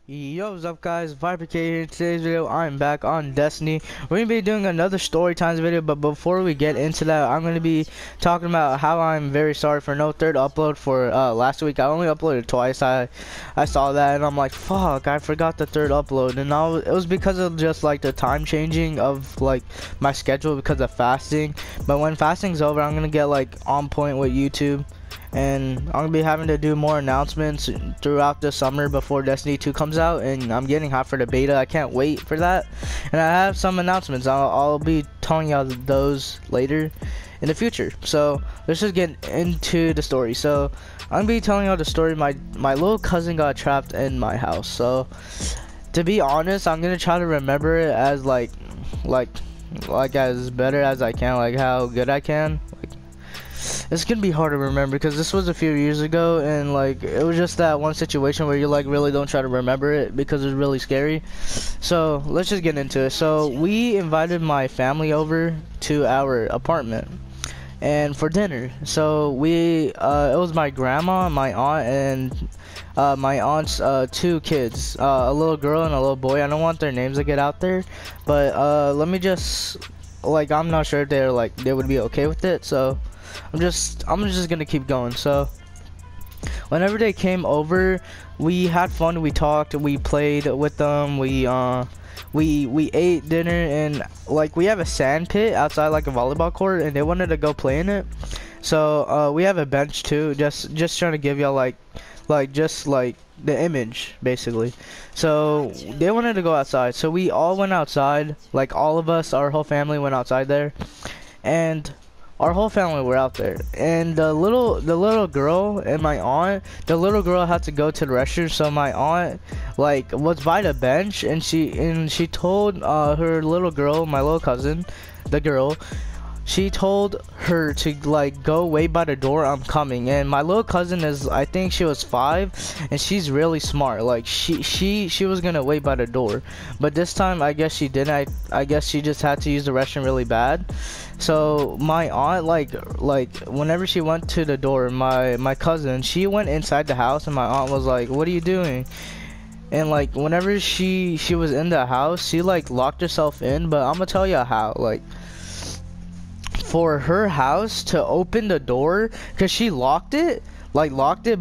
Yo, what's up guys, ViperKis here. In today's video, I'm back on Destiny. We're going to be doing another story times video, but before we get into that, I'm going to be talking about how I'm very sorry for no third upload for last week. I only uploaded twice. I saw that and I'm like, fuck, I forgot the third upload. And it was because of just like the time changing of like my schedule because of fasting. But when fasting's over, I'm going to get like on point with YouTube. And I'm gonna be having to do more announcements throughout the summer before Destiny 2 comes out, and I'm getting hot for the beta. I can't wait for that. And I have some announcements. I'll be telling y'all those later in the future. So let's just get into the story. So I'm gonna be telling y'all the story. My little cousin got trapped in my house. So to be honest, I'm gonna try to remember it as like as better as I can, like how good I can. It's gonna be hard to remember because this was a few years ago, and like it was just that one situation where you like really don't try to remember it because it's really scary. So let's just get into it. So we invited my family over to our apartment and for dinner. So it was my grandma, my aunt, and my aunt's two kids, a little girl and a little boy. I don't want their names to get out there, but let me just, like, I'm not sure if they would be okay with it. So I'm just gonna keep going. So whenever they came over, we had fun, we talked, we played with them, we ate dinner, and like we have a sand pit outside, like a volleyball court, and they wanted to go play in it. So we have a bench too, just trying to give y'all like the image basically. So they wanted to go outside, so we all went outside, like all of us, our whole family went outside there, and our whole family were out there. And the little girl and my aunt, the little girl had to go to the restroom, so my aunt like was by the bench, and she told her little girl, my little cousin, the girl, she told her to like go wait by the door, I'm coming. And my little cousin is, I think she was 5, and she's really smart. Like she was gonna wait by the door, but this time I guess she didn't. I guess she just had to use the restroom really bad. So my aunt, like whenever she went to the door, my cousin, she went inside the house, and my aunt was like, what are you doing? And like whenever she was in the house, she like locked herself in. But I'm gonna tell you how, like, for her house to open the door, because she locked it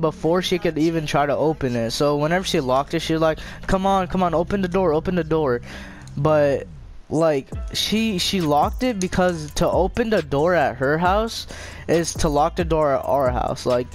before she could even try to open it. So whenever she locked it, she was like, come on, open the door. But like she locked it because to open the door at her house is to lock the door at our house. Like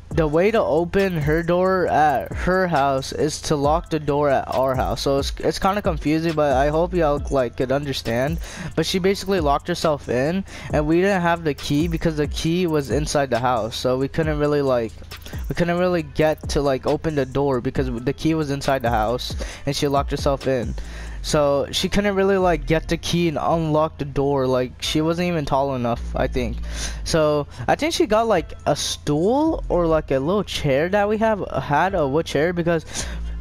the way to open her door at her house is to lock the door at our house. So it's kind of confusing, but I hope y'all like could understand. But she basically locked herself in, and we didn't have the key because the key was inside the house. So we couldn't really get to like open the door because the key was inside the house, and she locked herself in. So she couldn't really like get the key and unlock the door. Like she wasn't even tall enough, I think. So I think she got like a stool or like a little chair that we had a wood chair, because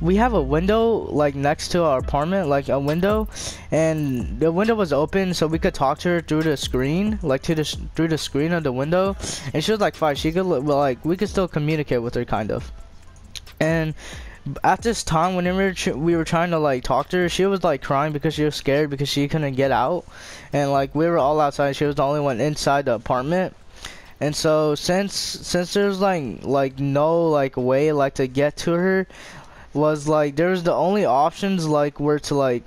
we have a window like next to our apartment, like a window, and the window was open, so we could talk to her through the screen, like through the screen of the window. And she was like 5. She could like we could still communicate with her kind of. And at this time, whenever we were trying to like talk to her, she was like crying because she was scared because she couldn't get out, and like we were all outside, she was the only one inside the apartment. And so since there's like no like way like to get to her, was like there was the only options like were to like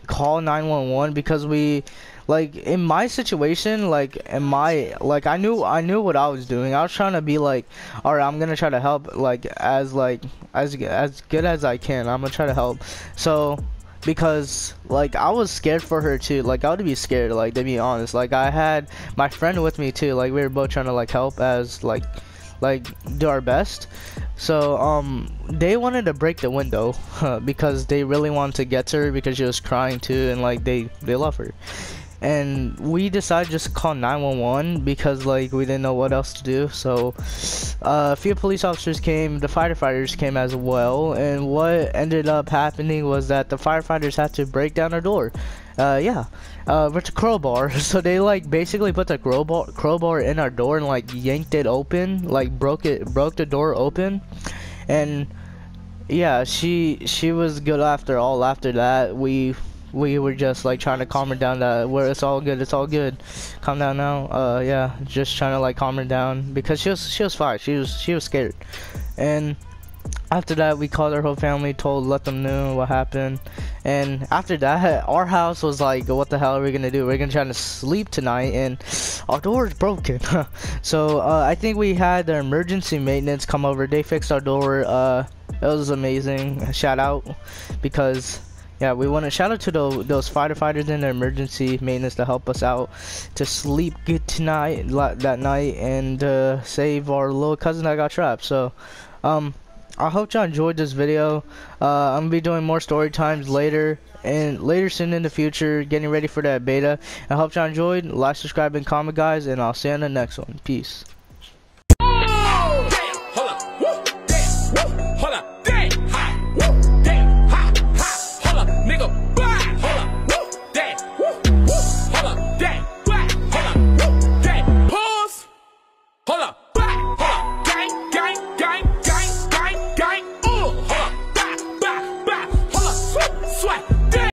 call 911, because we, like in my situation, like I knew what I was doing. I was trying to be like, all right, I'm gonna try to help like as good as I can. I'm gonna try to help. So because like I was scared for her too, like I would be scared, like to be honest. Like I had my friend with me too, like we were both trying to like help as like do our best. So they wanted to break the window because they really wanted to get to her because she was crying too, and like they love her. And we decided just to call 911 because like we didn't know what else to do. So a few police officers came, the firefighters came as well, and what ended up happening was that the firefighters had to break down our door. With a crowbar. So they like basically put the crowbar in our door and like yanked it open, like broke the door open. And yeah, she was good after all. After that, we were just like trying to calm her down, that where it's all good, it's all good, calm down now. Yeah, just trying to like calm her down because she was fine. She was scared. And after that, we called our whole family, let them know what happened. And after that, our house was like, what the hell are we gonna do? We're gonna try to sleep tonight, and our door is broken. So I think we had the emergency maintenance come over. They fixed our door. It was amazing. Shout out, because yeah, we want to shout out to those firefighters and the emergency maintenance to help us out to sleep good tonight, that night, and save our little cousin that got trapped. So I hope y'all enjoyed this video. I'm gonna be doing more story times later soon in the future, getting ready for that beta. I hope y'all enjoyed. Like, subscribe, and comment, guys, and I'll see you in the next one. Peace.